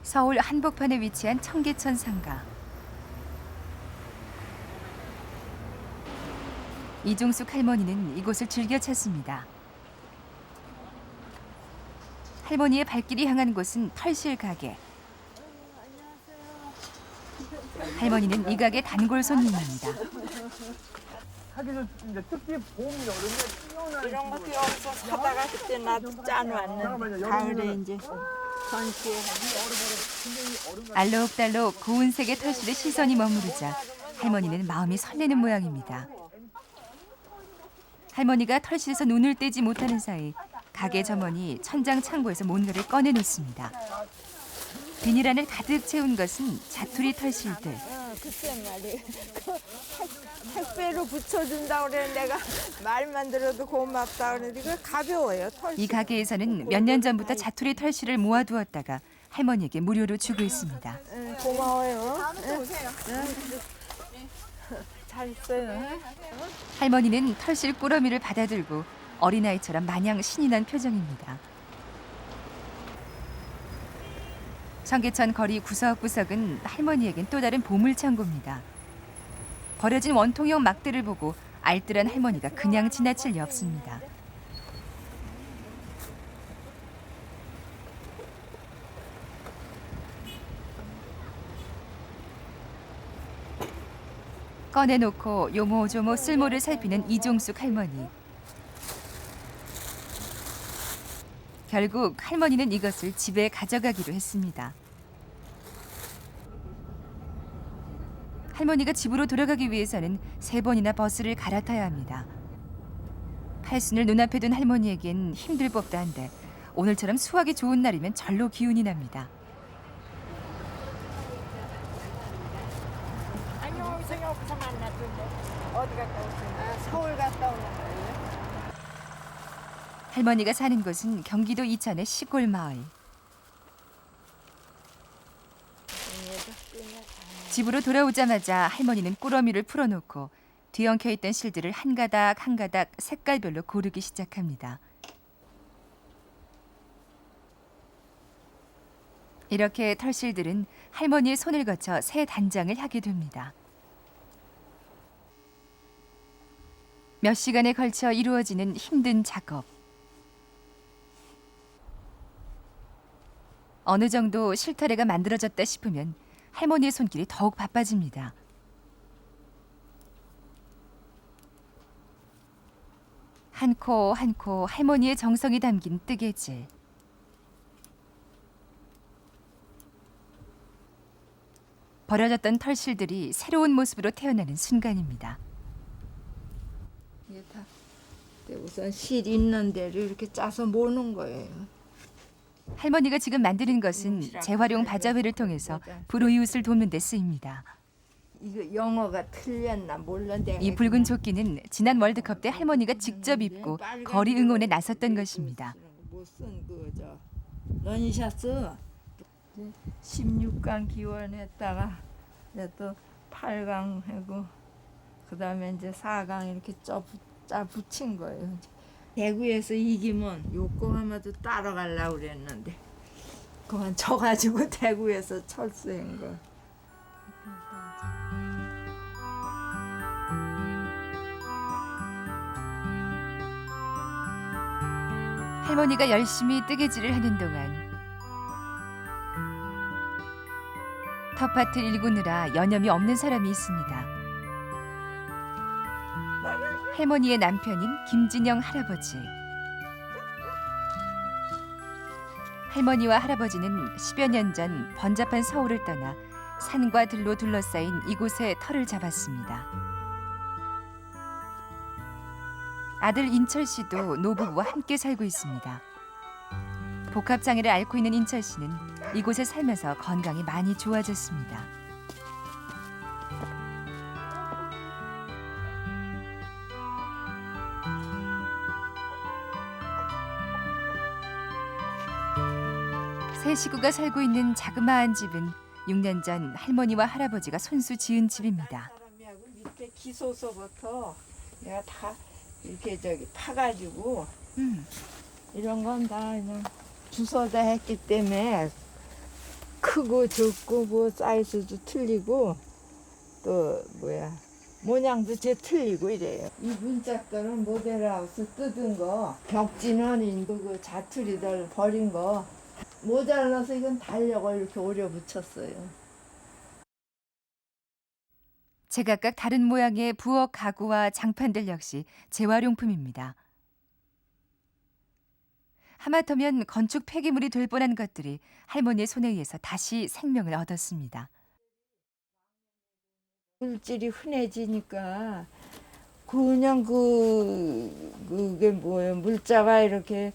서울 한복판에 위치한 청계천 상가. 이종숙 할머니는 이곳을 즐겨 찾습니다. 할머니의 발길이 향한 곳은 털실 가게. 할머니는 이 가게 단골 손님입니다. 하기는 이제 특히 봄, 여름에 뛰어난 이런 것도 여기서 사다가 그때 나도 짜놓았는 가을에 이제 전시회 알록달록 고운 색의 털실에 시선이 머무르자 할머니는 마음이 설레는 모양입니다. 할머니가 털실에서 눈을 떼지 못하는 사이 가게 점원이 천장 창고에서 뭔가를 꺼내놓습니다. 비닐 안을 가득 채운 것은 자투리 털실들. 글쎄 말이에요. 택배로 붙여준다 그래 내가 말만 들어도 고맙다 그래 이거 가벼워요 털. 이 가게에서는 몇 년 전부터 자투리 털실을 모아두었다가 할머니에게 무료로 주고 있습니다. 고마워요. 다음에 또 오세요. 잘 있어요. 할머니는 털실 꾸러미를 받아들고 어린아이처럼 마냥 신이 난 표정입니다. 청계천 거리 구석구석은 할머니에겐 또 다른 보물창고입니다. 버려진 원통형 막대를 보고 알뜰한 할머니가 그냥 지나칠 리 없습니다. 꺼내놓고 요모조모 쓸모를 살피는 이종숙 할머니. 결국 할머니는 이것을 집에 가져가기로 했습니다. 할머니가 집으로 돌아가기 위해서는 3번이나 버스를 갈아타야 합니다. 팔순을 눈앞에 둔 할머니에겐 힘들 법도 한데 오늘처럼 수학이 좋은 날이면 절로 기운이 납니다. 안녕 여기서 만났던데 어디 갔다 오세요? 서울 갔다 오는 거예요? 할머니가 사는 곳은 경기도 이천의 시골 마을. 집으로 돌아오자마자 할머니는 꾸러미를 풀어놓고 뒤엉켜 있던 실들을 한 가닥 한 가닥 색깔별로 고르기 시작합니다. 이렇게 털실들은 할머니의 손을 거쳐 새 단장을 하게 됩니다. 몇 시간에 걸쳐 이루어지는 힘든 작업. 어느 정도 실타래가 만들어졌다 싶으면 할머니의 손길이 더욱 바빠집니다. 한 코 한 코 할머니의 정성이 담긴 뜨개질. 버려졌던 털실들이 새로운 모습으로 태어나는 순간입니다. 이게 다 우선 실 있는 데를 이렇게 짜서 모는 거예요. 할머니가 지금 만드는 것은 재활용 바자회를 통해서 불우이웃을 돕는 데 쓰입니다. 이거 영어가 틀렸나 몰라 내가. 이 붉은 조끼는 지난 월드컵 때 할머니가 직접 입고 거리 응원에 나섰던 것입니다. 못쓴 그저 러니셔츠 16강 기원했다가 이제 또 8강 하고 그다음에 이제 4강 이렇게 짜 붙인 거예요. 대구에서 이기면 요코하마도 따라가려고 그랬는데 그만 져가지고 대구에서 철수한 거. 할머니가 열심히 뜨개질을 하는 동안 텃밭을 일구느라 여념이 없는 사람이 있습니다. 할머니의 남편인 김진영 할아버지. 할머니와 할아버지는 10여 년 전 번잡한 서울을 떠나 산과 들로 둘러싸인 이곳에 터를 잡았습니다. 아들 인철 씨도 노부부와 함께 살고 있습니다. 복합장애를 앓고 있는 인철 씨는 이곳에 살면서 건강이 많이 좋아졌습니다. 세 식구가 살고 있는 자그마한 집은 6년 전 할머니와 할아버지가 손수 지은 집입니다. 사람하고 밑에 기소서부터 내가 다 이렇게 파가지고 이런 건 다 그냥 주워다 했기 때문에 큰 크고 적고 뭐 사이즈도 틀리고 또 모양도 제 틀리고 이래요. 이 문짝들은 모델하우스 뜯은 거, 벽지는 인도 그 자투리들 버린 거 모자라서 이건 달력을 이렇게 오려 붙였어요. 제각각 다른 모양의 부엌 가구와 장판들 역시 재활용품입니다. 하마터면 건축 폐기물이 될 뻔한 것들이 할머니의 손에 의해서 다시 생명을 얻었습니다. 물질이 흔해지니까 그냥 그게 뭐예요? 물자가 이렇게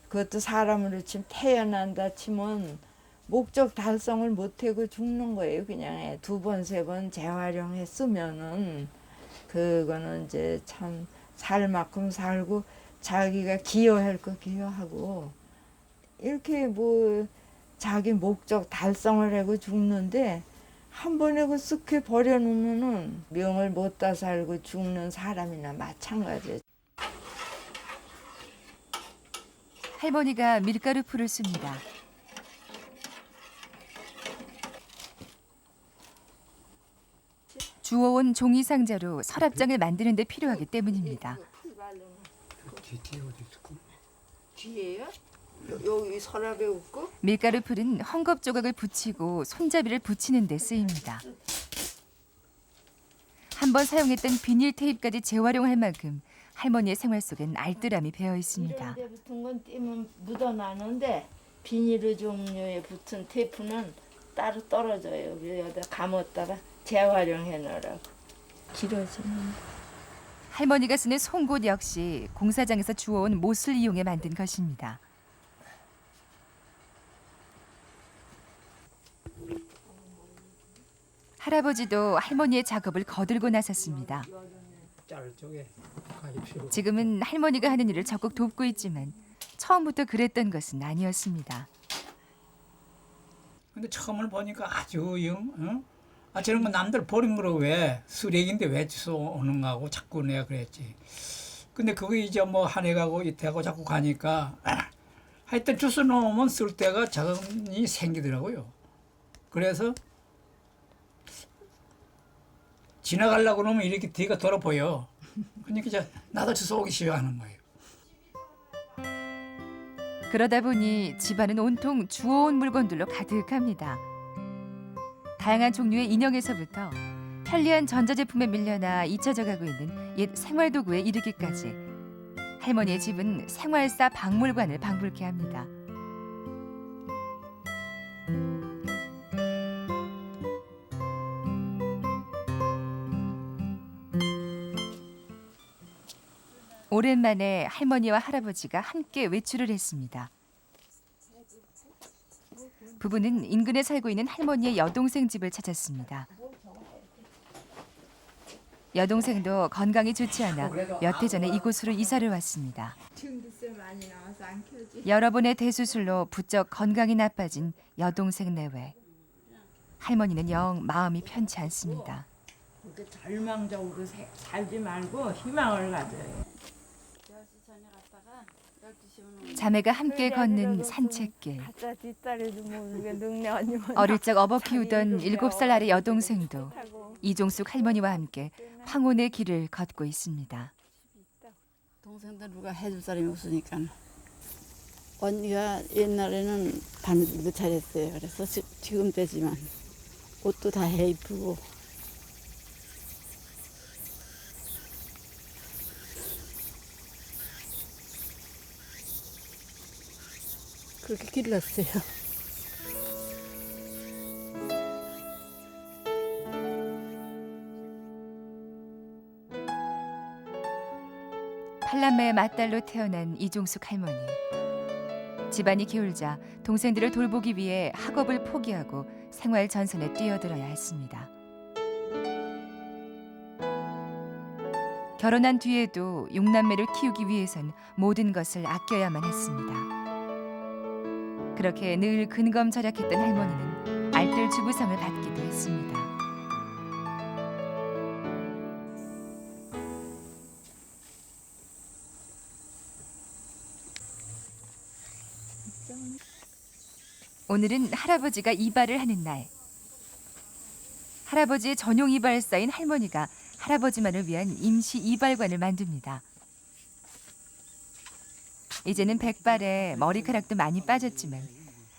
그것도 사람으로 치면 태어난다 치면 목적 달성을 못하고 죽는 거예요. 그냥 2번, 3번 재활용했으면은 그거는 이제 참 살 만큼 살고 자기가 기여할 거 기여하고 이렇게 뭐 자기 목적 달성을 하고 죽는데 한 번에 그 쓱해 버려놓으면은 명을 못 다 살고 죽는 사람이나 마찬가지예요. 할머니가 밀가루 풀을 씁니다. 주워온 종이 상자로 서랍장을 만드는 데 필요하기 때문입니다. 뒤에 어디 있을까? 뒤에요? 여기 서랍에 없고? 밀가루 풀은 헝겊 조각을 붙이고 손잡이를 붙이는 데 쓰입니다. 한번 사용했던 비닐 테이프까지 재활용할 만큼 할머니의 생활 속엔 알뜰함이 배어 있습니다. 이런 데 붙은 건 띄면 묻어나는데 비닐 종류에 붙은 테이프는 따로 떨어져요. 여기다 감았다가 재활용해 놓으라고. 길어지면. 할머니가 쓰는 송곳 역시 공사장에서 주워온 못을 이용해 만든 것입니다. 할아버지도 할머니의 작업을 거들고 나섰습니다. 자를 쪽에 가기 필요. 지금은 할머니가 하는 일을 적극 돕고 있지만 처음부터 그랬던 것은 아니었습니다. 근데 처음을 보니까 아주 저런 거 남들 버린 거로 왜 쓰레기인데 왜 주워 오는가 하고 자꾸 내가 그랬지. 근데 그거 이제 뭐 한 해 가고 이태 하고 자꾸 가니까 하여튼 주워 놓으면 쓸 데가 자금이 생기더라고요. 그래서 지나가려고 그러면 이렇게 뒤가 돌아 보여. 그러니까 이제 나도 주워 오기 시작하는 거예요. 그러다 보니 집안은 온통 주워온 물건들로 가득합니다. 다양한 종류의 인형에서부터 편리한 전자제품에 밀려나 잊혀져 가고 있는 옛 생활도구에 이르기까지 할머니의 집은 생활사 박물관을 방불케 합니다. 오랜만에 할머니와 할아버지가 함께 외출을 했습니다. 부부는 인근에 살고 있는 할머니의 여동생 집을 찾았습니다. 여동생도 건강이 좋지 않아 몇 해 전에 이곳으로 이사를 왔습니다. 전기세 많이 나와서 안 켜지. 여러 번의 대수술로 부쩍 건강이 나빠진 여동생 내외. 할머니는 영 마음이 편치 않습니다. 그렇게 절망적으로 살지 말고 희망을 가져요. 자매가 함께 걷는 산책길. 가짜 뒷다리도 모르게 늑내 아니면 어릴 적 업어 키우던 7살 아래 여동생도 이종숙 할머니와 함께 황혼의 길을 걷고 있습니다. 동생들 누가 해줄 사람이 없으니까 언니가 옛날에는 바느질도 잘했어요. 그래서 지금 되지만 옷도 다 해 입고 그렇게 길렀어요. 팔남매의 맏딸로 태어난 이종숙 할머니. 집안이 기울자 동생들을 돌보기 위해 학업을 포기하고 생활 전선에 뛰어들어야 했습니다. 결혼한 뒤에도 6남매를 키우기 위해선 모든 것을 아껴야만 했습니다. 그렇게 늘 근검절약했던 할머니는 알뜰 주부상을 받기도 했습니다. 오늘은 할아버지가 이발을 하는 날. 할아버지의 전용 이발사인 할머니가 할아버지만을 위한 임시 이발관을 만듭니다. 이제는 백발에 머리카락도 많이 빠졌지만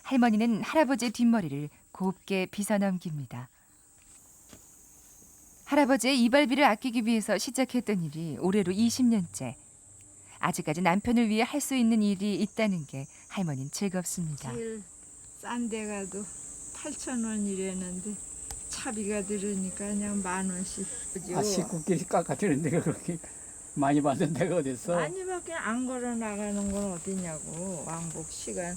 할머니는 할아버지의 뒷머리를 곱게 빗어 넘깁니다. 할아버지의 이발비를 아끼기 위해서 시작했던 일이 올해로 20년째. 아직까지 남편을 위해 할 수 있는 일이 있다는 게 할머니는 즐겁습니다. 제일 싼 데 가도 8,000원이랬는데 차비가 들으니까 그냥 10,000원씩. 아, 식구끼리 깎아주는 데가 그렇게 많이 받는 데가 어딨어? 많이밖에 안 걸어 나가는 건 어디냐고. 왕복 시간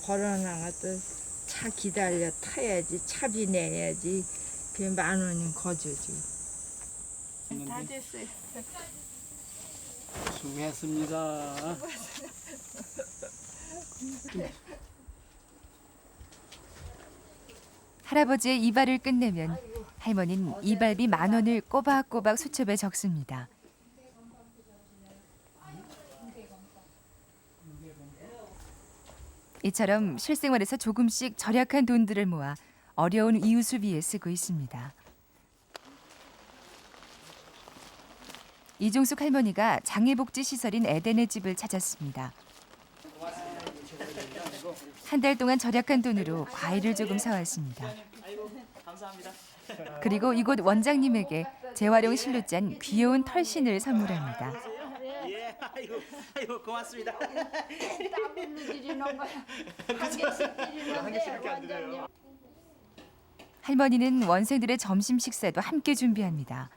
걸어 나가도 차 기다려 타야지, 차비 내야지. 그게 10,000원인 거저지. 다 됐어요. 수고했습니다. 할아버지의 이발을 끝내면 할머니는 이발비 10,000원을 꼬박꼬박 수첩에 적습니다. 이처럼 실생활에서 조금씩 절약한 돈들을 모아 어려운 이웃을 위해 쓰고 있습니다. 이종숙 할머니가 장애복지시설인 에덴의 집을 찾았습니다. 한 달 동안 절약한 돈으로 과일을 조금 사왔습니다. 그리고 이곳 원장님에게 재활용 실로 짠 귀여운 털신을 선물합니다. 예, 아이고 고맙습니다. 할머니는 원생들의 점심 식사도 함께 준비합니다.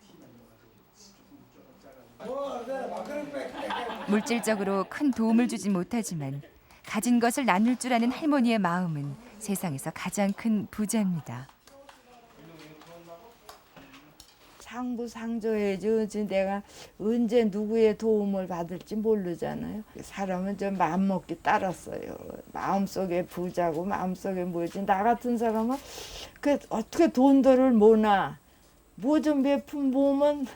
물질적으로 큰 도움을 주진 못하지만 가진 것을 나눌 줄 아는 할머니의 마음은 세상에서 가장 큰 부자입니다. 상부상조해야지. 내가 언제 누구의 도움을 받을지 모르잖아요. 사람은 좀 마음먹기 따랐어요. 마음속에 부자고 마음속에 뭐지. 나 같은 사람은 그 어떻게 돈들을 모나. 뭐 좀 몇푼 모으면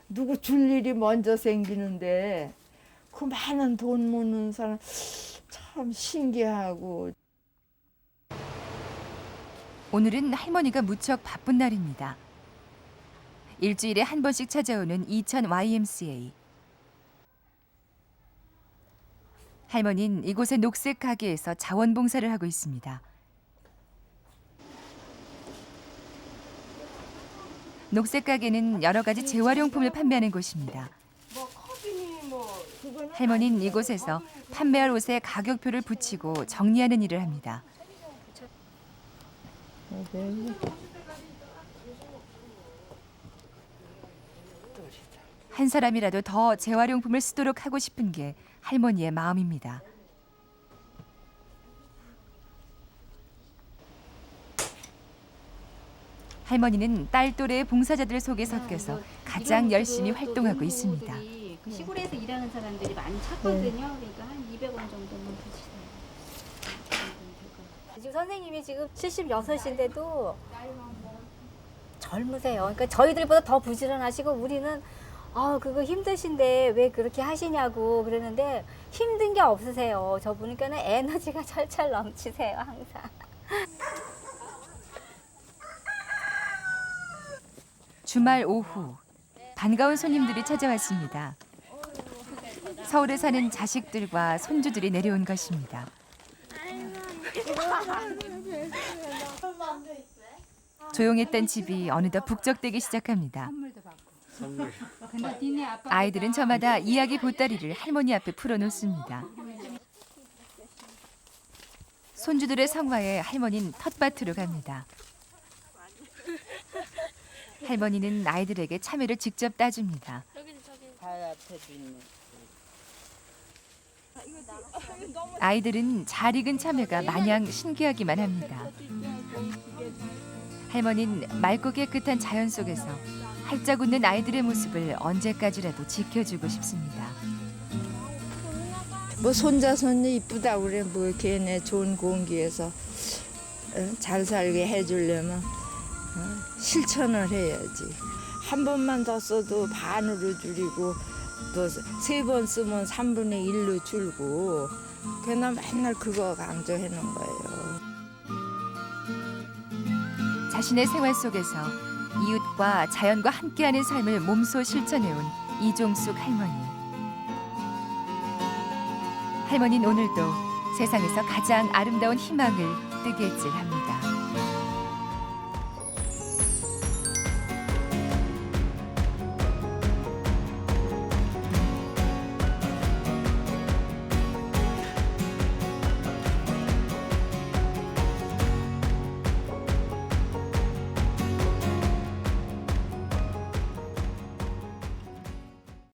누구 줄 일이 먼저 생기는데 그 많은 돈 모는 사람 참 신기하고. 오늘은 할머니가 무척 바쁜 날입니다. 일주일에 한 번씩 찾아오는 이천 YMCA. 할머니는 이곳의 녹색 가게에서 자원봉사를 하고 있습니다. 녹색 가게는 여러 가지 재활용품을 판매하는 곳입니다. 할머니는 이곳에서 판매할 옷에 가격표를 붙이고 정리하는 일을 합니다. 한 사람이라도 더 재활용품을 쓰도록 하고 싶은 게 할머니의 마음입니다. 할머니는 딸 또래의 봉사자들 속에 섞여서 가장 열심히 활동하고 있습니다. 그 시골에서 일하는 사람들이 많이 찾거든요. 그러니까 한 200원 정도면 드시네요. 지금 선생님이 지금 76인데도 젊으세요. 그러니까 저희들보다 더 부지런하시고 우리는 그거 힘드신데 왜 그렇게 하시냐고 그러는데 힘든 게 없으세요. 저 보니까는 에너지가 철철 넘치세요, 항상. 주말 오후 반가운 손님들이 찾아왔습니다. 서울에 사는 자식들과 손주들이 내려온 것입니다. 조용했던 집이 어느덧 북적대기 시작합니다. 아이들은 저마다 이야기 보따리를 할머니 앞에 풀어놓습니다. 손주들의 성화에 할머니는 텃밭으로 갑니다. 할머니는 아이들에게 참외를 직접 따줍니다. 아이들은 잘 익은 참외가 마냥 신기하기만 합니다. 할머니는 맑고 깨끗한 자연 속에서 활짝 웃는 아이들의 모습을 언제까지라도 지켜주고 싶습니다. 뭐 손자 손녀 이쁘다 그래. 뭐 걔네 좋은 공기에서 잘 살게 해주려면 실천을 해야지. 한 번만 더 써도 반으로 줄이고 또 3번 쓰면 3분의 1로 줄고. 걔는 맨날 그거 강조해 놓은 거예요. 자신의 생활 속에서 이웃과 자연과 함께하는 삶을 몸소 실천해온 이종숙 할머니. 할머니는 오늘도 세상에서 가장 아름다운 희망을 뜨개질합니다.